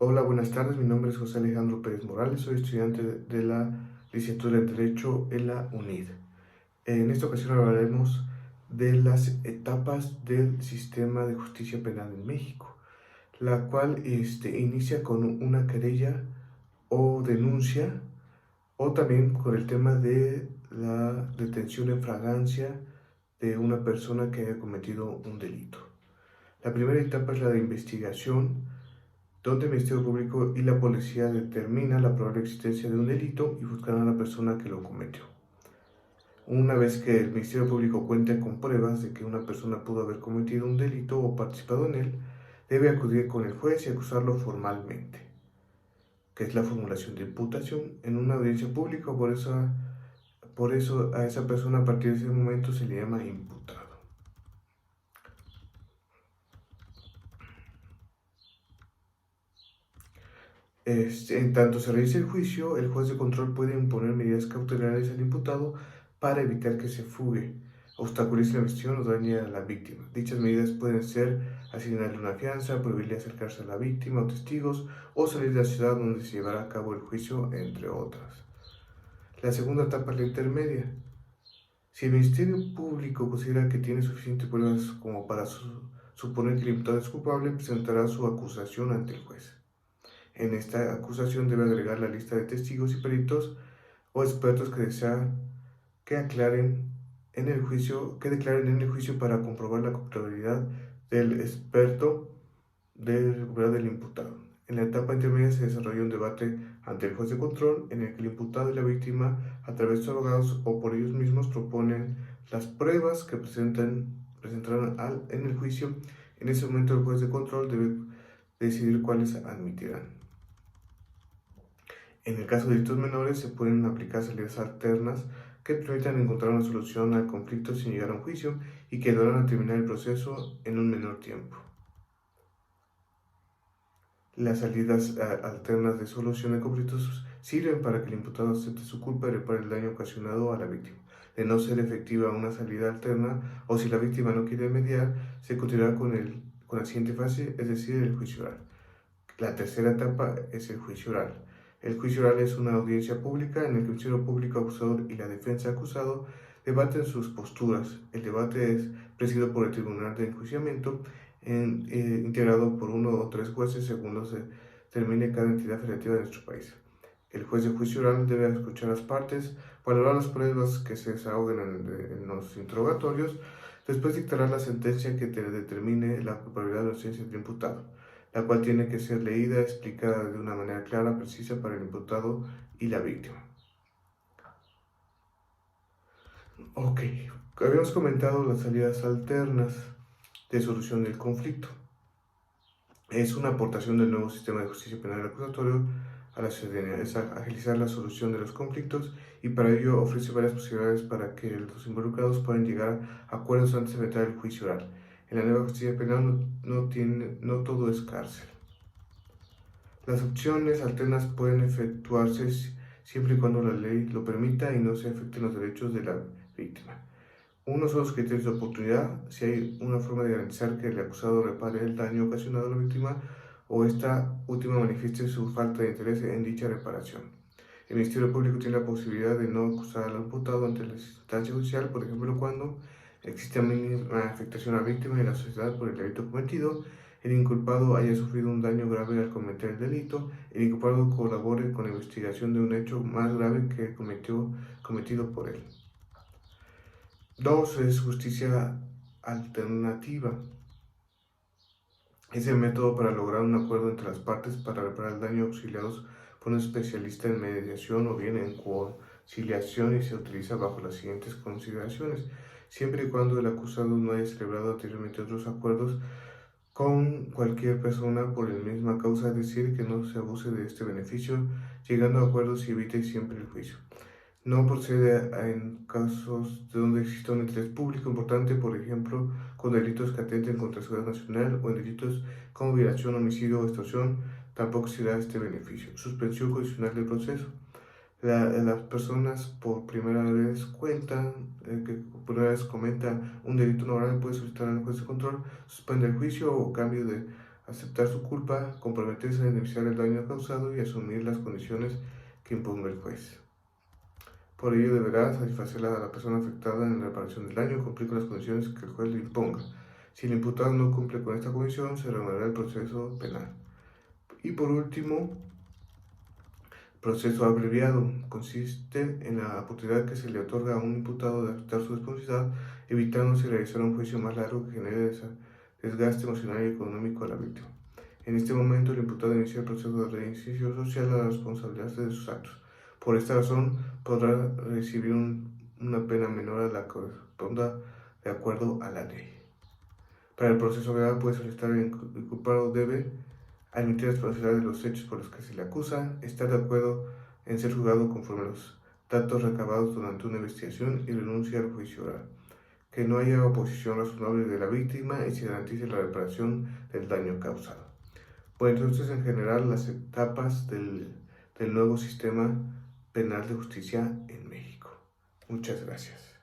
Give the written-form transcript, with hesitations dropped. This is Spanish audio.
Hola, buenas tardes. Mi nombre es José Alejandro Pérez Morales. Soy estudiante de la licenciatura en Derecho en la UNID. En esta ocasión hablaremos de las etapas del sistema de justicia penal en México, la cual inicia con una querella o denuncia, o también con el tema de la detención en fragancia de una persona que haya cometido un delito. La primera etapa es la de investigación, donde el Ministerio Público y la policía determinan la probable existencia de un delito y buscarán a la persona que lo cometió. Una vez que el Ministerio Público cuente con pruebas de que una persona pudo haber cometido un delito o participado en él, debe acudir con el juez y acusarlo formalmente, que es la formulación de imputación en una audiencia pública. Por eso a esa persona a partir de ese momento se le llama imputado. En tanto se realice el juicio, el juez de control puede imponer medidas cautelares al imputado para evitar que se fugue, obstaculice la investigación o dañe a la víctima. Dichas medidas pueden ser asignarle una fianza, prohibirle acercarse a la víctima o testigos, o salir de la ciudad donde se llevará a cabo el juicio, entre otras. La segunda etapa es la intermedia. Si el Ministerio Público considera que tiene suficientes pruebas como para suponer que el imputado es culpable, presentará su acusación ante el juez. En esta acusación debe agregar la lista de testigos y peritos o expertos que desea que declaren en el juicio para comprobar la culpabilidad del experto del imputado. En la etapa intermedia se desarrolla un debate ante el juez de control en el que el imputado y la víctima, a través de sus abogados o por ellos mismos, proponen las pruebas que presentarán en el juicio. En ese momento el juez de control debe decidir cuáles admitirán. En el caso de delitos menores, se pueden aplicar salidas alternas que permitan encontrar una solución al conflicto sin llegar a un juicio y que ayudarán a terminar el proceso en un menor tiempo. Las salidas alternas de solución de conflictos sirven para que el imputado acepte su culpa y repare el daño ocasionado a la víctima. De no ser efectiva una salida alterna, o si la víctima no quiere mediar, se continuará con la siguiente fase, es decir, el juicio oral. La tercera etapa es el juicio oral. El juicio oral es una audiencia pública en la que el Ministerio Público acusador y la defensa acusado debaten sus posturas. El debate es presidido por el Tribunal de Enjuiciamiento, integrado por uno o tres jueces según se determine cada entidad federativa de nuestro país. El juez de juicio oral debe escuchar las partes, valorar las pruebas que se desahoguen en los interrogatorios, después dictará la sentencia que determine la culpabilidad o inocencia del imputado, la cual tiene que ser leída, explicada de una manera clara, precisa para el imputado y la víctima. Ok, habíamos comentado las salidas alternas de solución del conflicto. Es una aportación del nuevo sistema de justicia penal acusatorio a la ciudadanía, es agilizar la solución de los conflictos, y para ello ofrece varias posibilidades para que los involucrados puedan llegar a acuerdos antes de entrar el juicio oral. En la nueva justicia penal no todo es cárcel. Las opciones alternas pueden efectuarse siempre y cuando la ley lo permita y no se afecten los derechos de la víctima. Uno son los criterios de oportunidad: si hay una forma de garantizar que el acusado repare el daño ocasionado a la víctima o esta última manifieste su falta de interés en dicha reparación. El Ministerio Público tiene la posibilidad de no acusar al imputado ante la instancia judicial, por ejemplo, cuando existe mínima afectación a la víctima y a la sociedad por el delito cometido, el inculpado haya sufrido un daño grave al cometer el delito, el inculpado colabore con la investigación de un hecho más grave que el cometido por él. 2 es justicia alternativa. Es el método para lograr un acuerdo entre las partes para reparar el daño, auxiliados por un especialista en mediación o bien en conciliación, y se utiliza bajo las siguientes consideraciones: siempre y cuando el acusado no haya celebrado anteriormente otros acuerdos con cualquier persona por la misma causa, es decir, que no se abuse de este beneficio, llegando a acuerdos y evite siempre el juicio. No procede en casos de donde exista un interés público importante, por ejemplo, con delitos que atenten contra la seguridad nacional o en delitos como violación, homicidio o extorsión, tampoco se da este beneficio. Suspensión condicional del proceso. Las personas por primera vez comentan un delito no grave, puede solicitar al juez de control suspender el juicio o cambio de aceptar su culpa, comprometerse a indemnizar el daño causado y asumir las condiciones que imponga el juez. Por ello deberá satisfacer a la persona afectada en la reparación del daño y cumplir con las condiciones que el juez le imponga. Si el imputado no cumple con esta condición, se reanudará el proceso penal. Y por último, proceso abreviado. Consiste en la oportunidad que se le otorga a un imputado de aceptar su responsabilidad, evitándose realizar un juicio más largo que genere desgaste emocional y económico a la víctima. En este momento, el imputado inicia el proceso de reinserción social a la responsabilidad de sus actos. Por esta razón, podrá recibir una pena menor a la que corresponda de acuerdo a la ley. Para el proceso penal puede solicitar el culpado debe admitir la responsabilidad de los hechos por los que se le acusa, estar de acuerdo en ser juzgado conforme a los datos recabados durante una investigación y renuncia al juicio oral, que no haya oposición razonable de la víctima y se garantice la reparación del daño causado. Bueno, entonces en general las etapas del nuevo sistema penal de justicia en México. Muchas gracias.